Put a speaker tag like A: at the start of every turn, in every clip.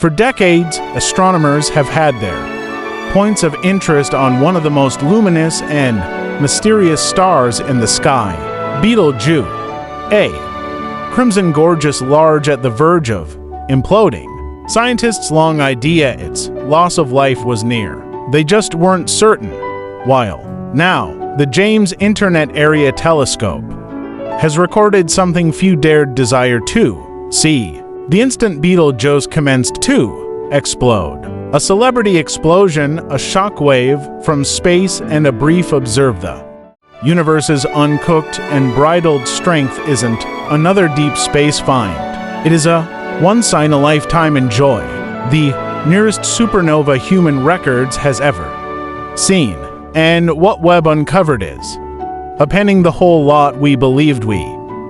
A: For decades, astronomers have had their points of interest on one of the most luminous and mysterious stars in the sky, Betelgeuse, a crimson gorgeous large at the verge of imploding. Scientists long idea its loss of life was near. They just weren't certain. While now, the James Internet Area Telescope has recorded something few dared desire to see. The instant Betelgeuse commenced to explode. A celebrity explosion, a shockwave from space, and a brief observe the universe's uncooked and bridled strength isn't another deep space find. It is a once-in-a-lifetime enjoy, the nearest supernova human records has ever seen. And what Webb uncovered is appending the whole lot we believed we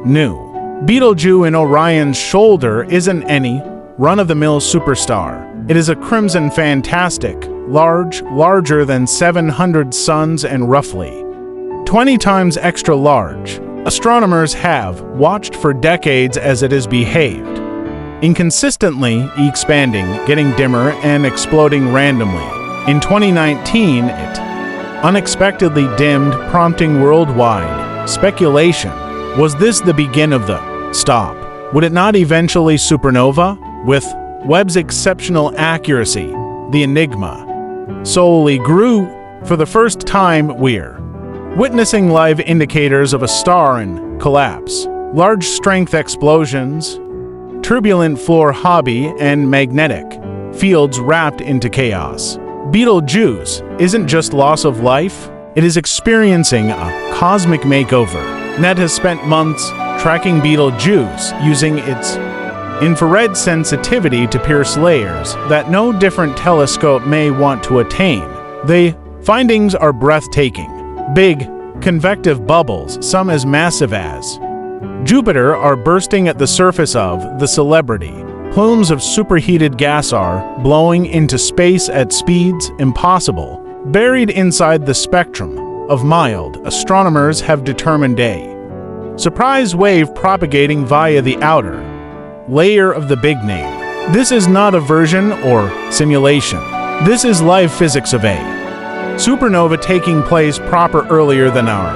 A: knew. Betelgeuse in Orion's shoulder isn't any run-of-the-mill superstar. It is a crimson fantastic, larger than 700 suns and roughly 20 times extra large. Astronomers have watched for decades as it has behaved, inconsistently expanding, getting dimmer, and exploding randomly. In 2019, it unexpectedly dimmed, prompting worldwide speculation. Was this the begin of the stop? Would it not eventually supernova? With Webb's exceptional accuracy, the enigma slowly grew. For the first time, we're witnessing live indicators of a star in collapse. Large strength explosions, turbulent floor hobby, and magnetic fields wrapped into chaos. Betelgeuse isn't just loss of life, it is experiencing a cosmic makeover. NET has spent months tracking Betelgeuse using its infrared sensitivity to pierce layers that no different telescope may want to attain. The findings are breathtaking. Big, convective bubbles, some as massive as Jupiter, are bursting at the surface of the celebrity. Plumes of superheated gas are blowing into space at speeds impossible. Buried inside the spectrum of mild, astronomers have determined a surprise wave propagating via the outer layer of the big name. This is not a version or simulation. This is live physics of a supernova taking place proper earlier than our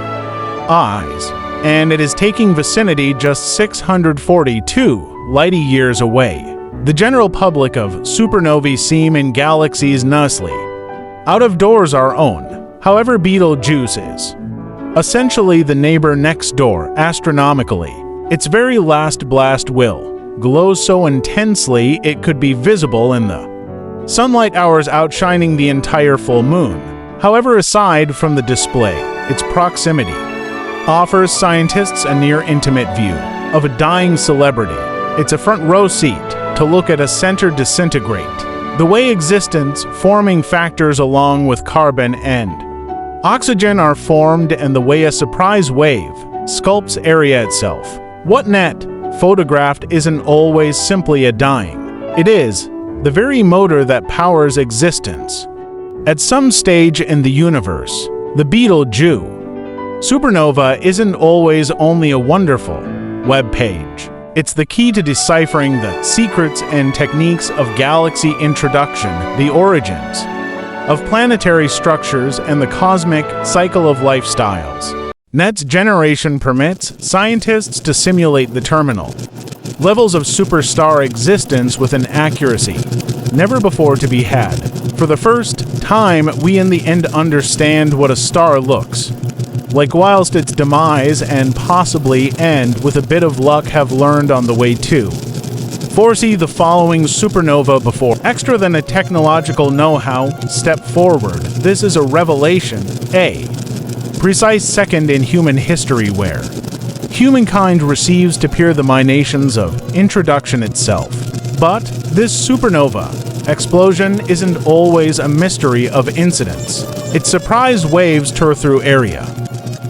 A: eyes, and it is taking vicinity just 642 light-years away. The general public of supernovae seem in galaxies nicely out of doors our own. However, Betelgeuse is essentially the neighbor next door astronomically. Its very last blast will glow so intensely it could be visible in the sunlight hours, outshining the entire full moon. However, aside from the display, its proximity offers scientists a near-intimate view of a dying celebrity. It's a front-row seat to look at a center disintegrate. The way existence-forming factors along with carbon and oxygen are formed, and the way a surprise wave sculpts area itself. What NET photographed isn't always simply a dying. It is the very motor that powers existence. At some stage in the universe, the Betelgeuse supernova isn't always only a wonderful web page. It's the key to deciphering the secrets and techniques of galaxy introduction, the origins of planetary structures, and the cosmic cycle of lifestyles. NET's generation permits scientists to simulate the terminal levels of superstar existence with an accuracy never before to be had. For the first time, we in the end understand what a star looks like, whilst its demise and possibly end with a bit of luck have learned on the way to foresee the following supernova before. Extra than a technological know-how step forward. This is a revelation, a precise second in human history where humankind receives to peer the minations of introduction itself. But this supernova explosion isn't always a mystery of incidents. Its surprise waves tour through area,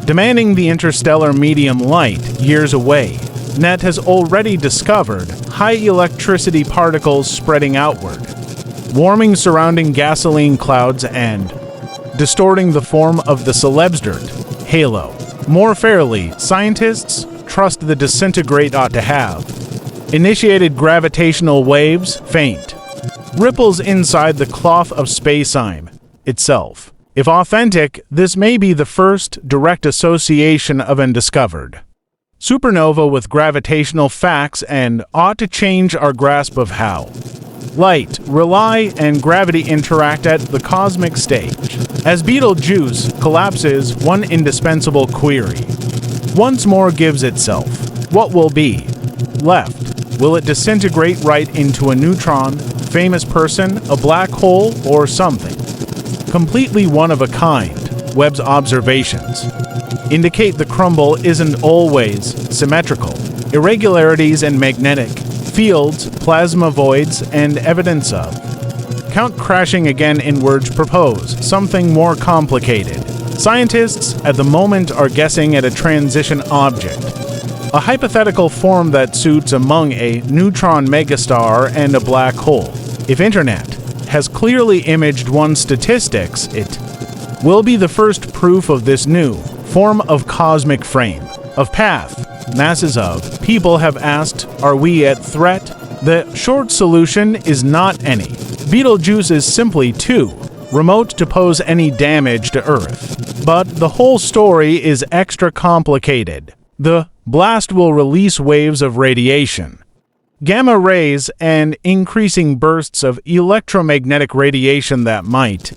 A: demanding the interstellar medium light years away. NET has already discovered high electricity particles spreading outward, warming surrounding gasoline clouds and distorting the form of the celebdirt halo. More fairly, scientists trust the disintegrate ought to have initiated gravitational waves, faint ripples inside the cloth of space-time itself. If authentic, this may be the first direct association of undiscovered supernova with gravitational facts and ought to change our grasp of how light, rely, and gravity interact at the cosmic stage. As Betelgeuse collapses, one indispensable query once more gives itself. What will be left? Will it disintegrate right into a neutron, famous person, a black hole, or something completely one of a kind? Webb's observations indicate the crumble isn't always symmetrical. Irregularities in magnetic fields, plasma voids, and evidence of count crashing again inwards propose something more complicated. Scientists at the moment are guessing at a transition object, a hypothetical form that suits among a neutron megastar and a black hole. If Internet has clearly imaged one statistics, it will be the first proof of this new form of cosmic frame, of path. Masses of people have asked, are we at threat? The short solution is not any. Betelgeuse is simply too remote to pose any damage to Earth. But the whole story is extra complicated. The blast will release waves of radiation, gamma rays, and increasing bursts of electromagnetic radiation that might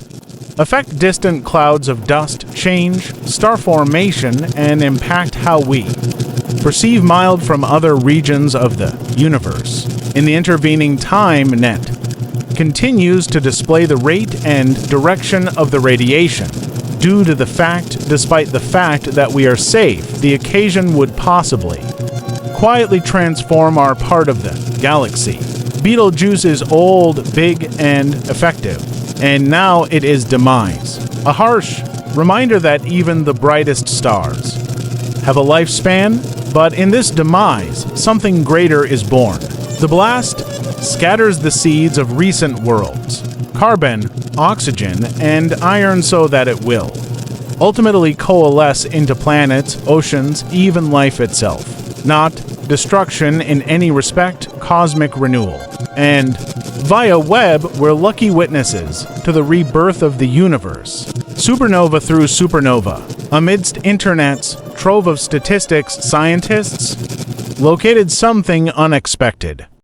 A: affect distant clouds of dust, change star formation, and impact how we perceive mild from other regions of the universe. In the intervening time, net continues to display the rate and direction of the radiation. Despite the fact that we are safe, the occasion would possibly quietly transform our part of the galaxy. Betelgeuse is old, big, and effective, and now it is demise. A harsh reminder that even the brightest stars have a lifespan, but in this demise, something greater is born. The blast scatters the seeds of recent worlds, carbon, oxygen, and iron so that it will ultimately coalesce into planets, oceans, even life itself. Not destruction in any respect, cosmic renewal. And via Webb, we're lucky witnesses to the rebirth of the universe. Supernova through supernova. Amidst Internet's trove of statistics, scientists located something unexpected.